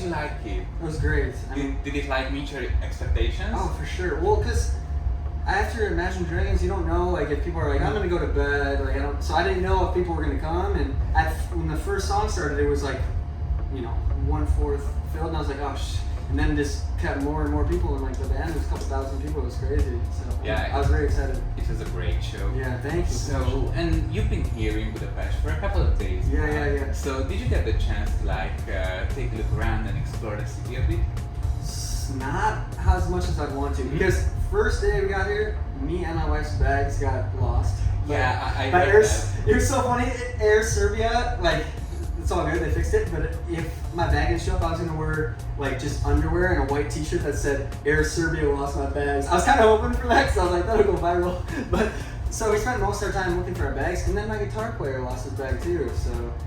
you like it? It was great. Did it like meet your expectations? Oh, for sure. Well, because after Imagine Dragons, you don't know like if people are like, I'm gonna go to bed. Like so I didn't know if people were gonna come. And when the first song started, it was like, 1/4 filled, and I was like, oh and then just kept more and more people, and like the band was a couple thousand people. It was crazy. So yeah, I was very excited. It was a great show. Yeah, thank you. So, and you've been here in Budapest for a couple of days. Yeah. So did you get the chance to take a look around and explore the city a bit? Not as much as I'd want to, because first day we got here, me and my wife's bags got lost. Yeah, I but heard that. It was so funny. Air Serbia, like, it's all good, they fixed it, but if my bag didn't show up, I was gonna wear like just underwear and a white t-shirt that said Air Serbia lost my bags. I was kind of hoping for that, because I was like, that'll go viral. But so we spent most of our time looking for our bags, and then my guitar player lost his bag too.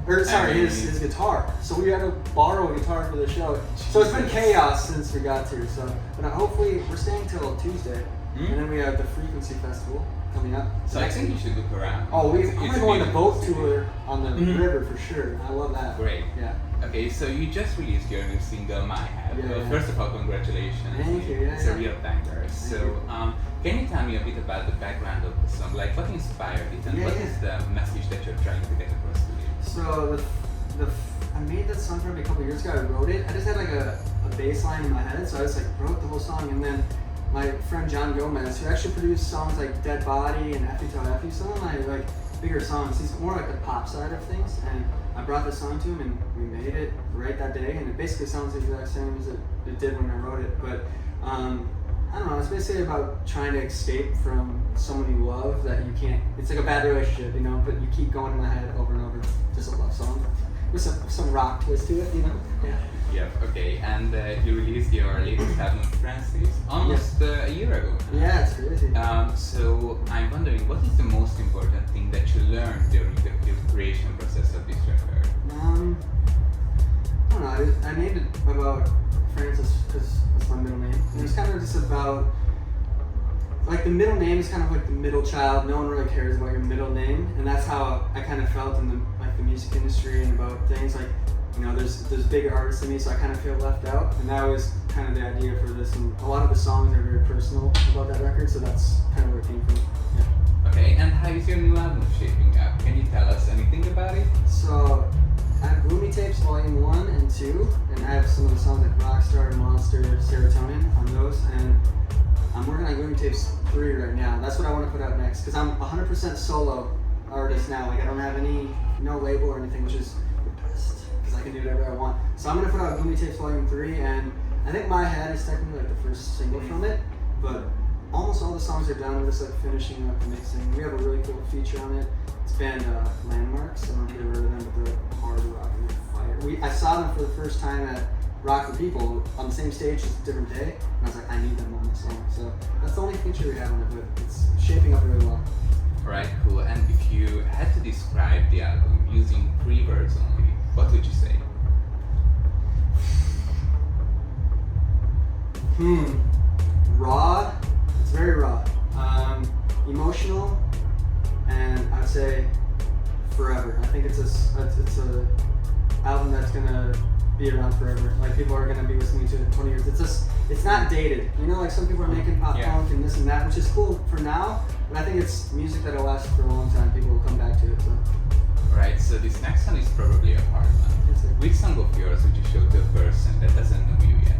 His guitar. So we had to borrow a guitar for the show. So it's been chaos since we got here. So, but hopefully we're staying till Tuesday, and then we have the Frequency Festival coming up. So I think you should look around. Oh, I'm gonna go on the boat tour on the river for sure. I love that. Great. Yeah. Okay, so you just released your new single, My Head. Yeah. Well, first of all, congratulations. Thank you. It's a real banger. So, can you tell me a bit about the background of the song? Like, what inspired it, and what is the message that you're trying to get across to it? So I made that song probably a couple years ago. I wrote it. I just had like a bass line in my head, so I just like wrote the whole song, and then my friend John Gomez, who actually produced songs like Dead Body and Effie Till Effie, some of my like bigger songs. He's more like the pop side of things, and I brought this song to him, and we made it right that day, and it basically sounds the exact same as it did when I wrote it. But I don't know, it's basically about trying to escape from someone you love that you can't. It's like a bad relationship, but you keep going in the head over and over. Just a love song with some rock twist to it, Yeah. Yeah, okay, and you released your latest album, Francis, almost a year ago. Yeah, it's crazy. So I'm wondering, what is the most important thing that you learned during the creation process of this record? I don't know, I named it about Francis because that's my middle name. And it's kind of just about, like, the middle name is kind of like the middle child. No one really cares about your middle name, and that's how I kind of felt in the music industry and about things like, there's bigger artists than me, so I kind of feel left out, and that was kind of the idea for this. And a lot of the songs are very personal about that record, so that's kind of where it came from. Yeah. Okay, and how is your new album shaping up? Can you tell us anything about it? So I have Gloomy Tapes Volume 1 and 2, and I have some of the songs like Rockstar, Monster, Serotonin on those, and I'm working on Gloomy Tapes 3 right now. That's what I want to put out next, because I'm 100% solo artist now. Like, I don't have no label or anything, which is the best, because I can do whatever I want. So I'm going to put out Gloomy Tapes Volume 3, and I think My Head is technically like the first single from it, but almost all the songs are done. We're just like finishing up the mixing. We have a really cool feature on it. It's band Landmarks. I don't know if you've heard of them, but they're hard rock and fire. I saw them for the first time at Rock for People on the same stage, just a different day, and I was like, I need them on this song. So that's the only feature we have on it, but it's shaping up really well. Alright, cool. And if you had to describe the album using 3 words only, what would you say? Raw. It's very raw. Emotional, and I'd say forever. I think it's a album that's gonna be around forever. Like, people are gonna be listening to it in 20 years. It's not dated. Like some people are making pop punk and this and that, which is cool for now, but I think it's music that'll last for a long time. People will come back to it. So. Alright, so this next one is probably a hard one. Which song of yours would you show to a person that doesn't know you yet?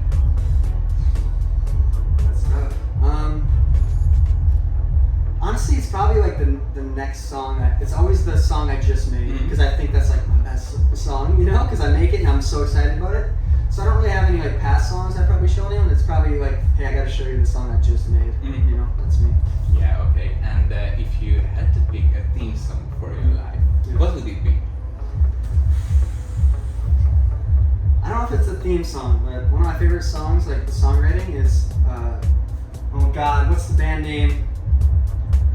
That's tough. Honestly, it's probably like the next song. It's always the song I just made, because I think that's like my best song, because I make it and I'm so excited about it. So I don't really have any like past songs I'd probably show anyone. It's probably like, hey, I gotta show you the song I just made. That's me. Yeah, okay. And if you had to pick a theme song for your life, what would it be? I don't know if it's a theme song, but one of my favorite songs, like the songwriting, is oh god, what's the band name?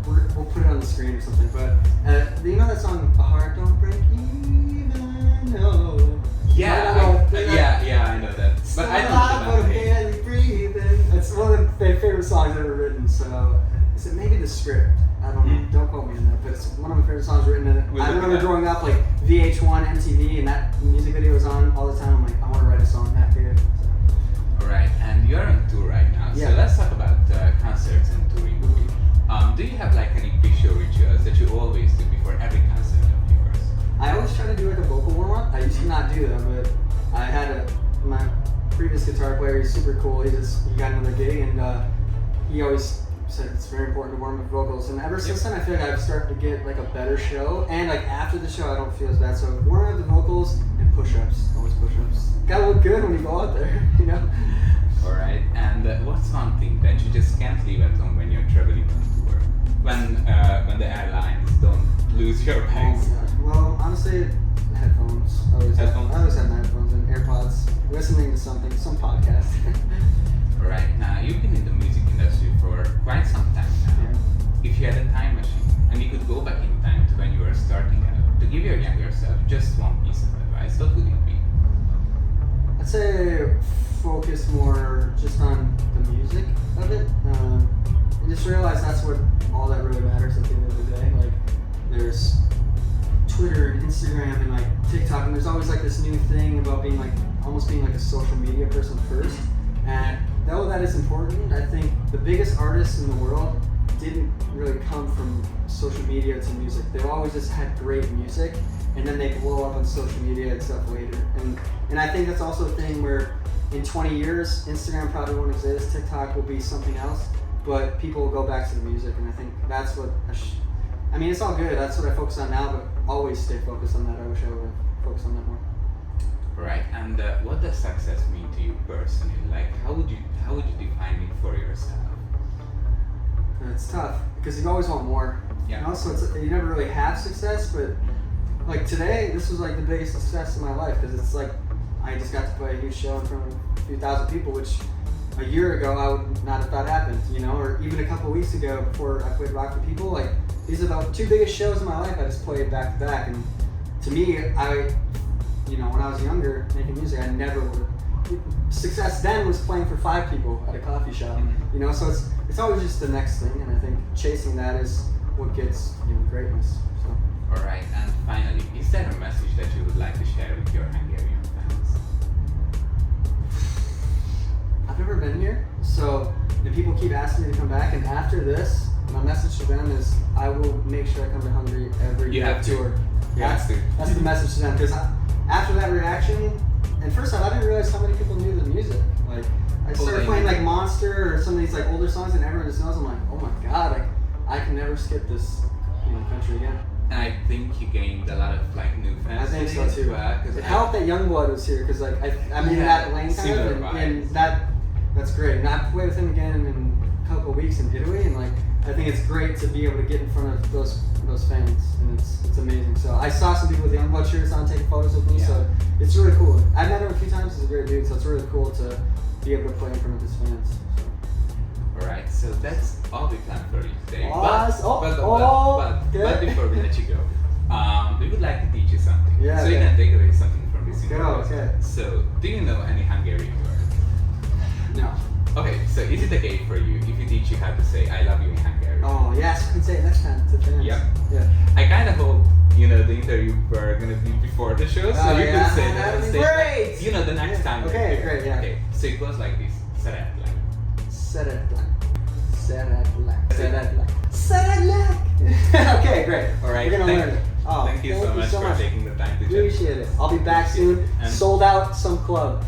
We'll put it on the screen or something. But that song, "A Heart Don't Break Even"? No. Yeah, I know that. But I don't know the barely breathing. It's one of my favorite songs ever written. So is it maybe The Script? I don't know. Don't quote me on that. But it's one of my favorite songs written in it. I remember growing up, like VH1, MTV, and that music video was on all the time. I'm like, I want to write a song that good. I had my previous guitar player. He's super cool. He got another gig, and he always said it's very important to warm up vocals. And ever since then, I feel like I've started to get like a better show. And like after the show, I don't feel as bad. So warm up the vocals and push-ups. Always push-ups. Gotta look good when you go out there, you know. All right. And what's one thing that you just can't leave at home when you're traveling on tour? When the airlines don't lose your bags? Oh, God. Well, honestly, headphones. I always have my headphones and AirPods. Listening to something, some podcast. All right. Now you've been in the music industry for quite some time now. Yeah. If you had a time machine and you could go back in time to when you were starting out, to give your younger self just one piece of advice, what would it be? I'd say focus more just on the music of it, and just realize that's what all that really matters at the end of the day. Like, there's Twitter and Instagram and like TikTok, and there's always like this new thing about being like almost being like a social media person first. And though that is important, I think the biggest artists in the world didn't really come from social media to music. They always just had great music, and then they blow up on social media and stuff later. And I think that's also a thing where in 20 years, Instagram probably won't exist, TikTok will be something else, but people will go back to the music, and I think that's what I mean, it's all good. That's what I focus on now, but always stay focused on that. I wish I would have focused on that more. Right. And what does success mean to you personally? Like, how would you define it for yourself? It's tough because you always want more. Yeah. And also, you never really have success, but like today, this was like the biggest success of my life because it's like I just got to play a huge show in front of a few thousand people, which a year ago I would not have thought happened, you know, or even a couple of weeks ago before I played Rock for People. Like, these are the two biggest shows in my life. I just played back to back, and to me, you know, when I was younger making music, I never would. Success then was playing for 5 people at a coffee shop, you know. So it's always just the next thing, and I think chasing that is what gets, you know, greatness. So. All right. And finally, is there a message that you would like to share with your Hungarian fans? I've never been here, so and people keep asking me to come back, and after this, my message to them is I will make sure I come to Hungary every tour. That's the message to them, because after that reaction, and first off, I didn't realize how many people knew the music. Like, I started playing like Monster or some of these like older songs, and everyone just knows. I'm like, oh my god, I can never skip this, you know, country again. And I think you gained a lot of like new fans. I think so too. It helped that Yungbluddal was here, because like I'm in that lane kind of, and that's great. And I played with him again in a couple of weeks in Italy, and like I think it's great to be able to get in front of those fans, and it's amazing. So I saw some people with Yungbluddal shirts on taking photos with me, so it's really cool. I've met him a few times. He's a great dude, so it's really cool to be able to play in front of his fans. Alright, so that's all we planned for you today. But before we let you go, we would like to teach you something. Yeah, so you can take away something from this interview. Okay. So, do you know any Hungarian word? No. Okay, so is it okay for you if we teach you how to say I love you in Hungarian? Oh yes, you can say it next time to fans. Yep. Yeah. I kind of hope, you know, the interview were gonna be before the show, so you can say that. That'd be great! You know, the next time. Okay, great, yeah. Okay, so it goes like this. Szeretlek. Szeretlek. Okay, great. Alright, we're gonna learn it. Thank you so much for taking the time to Appreciate it. I'll be back soon. Sold out some club.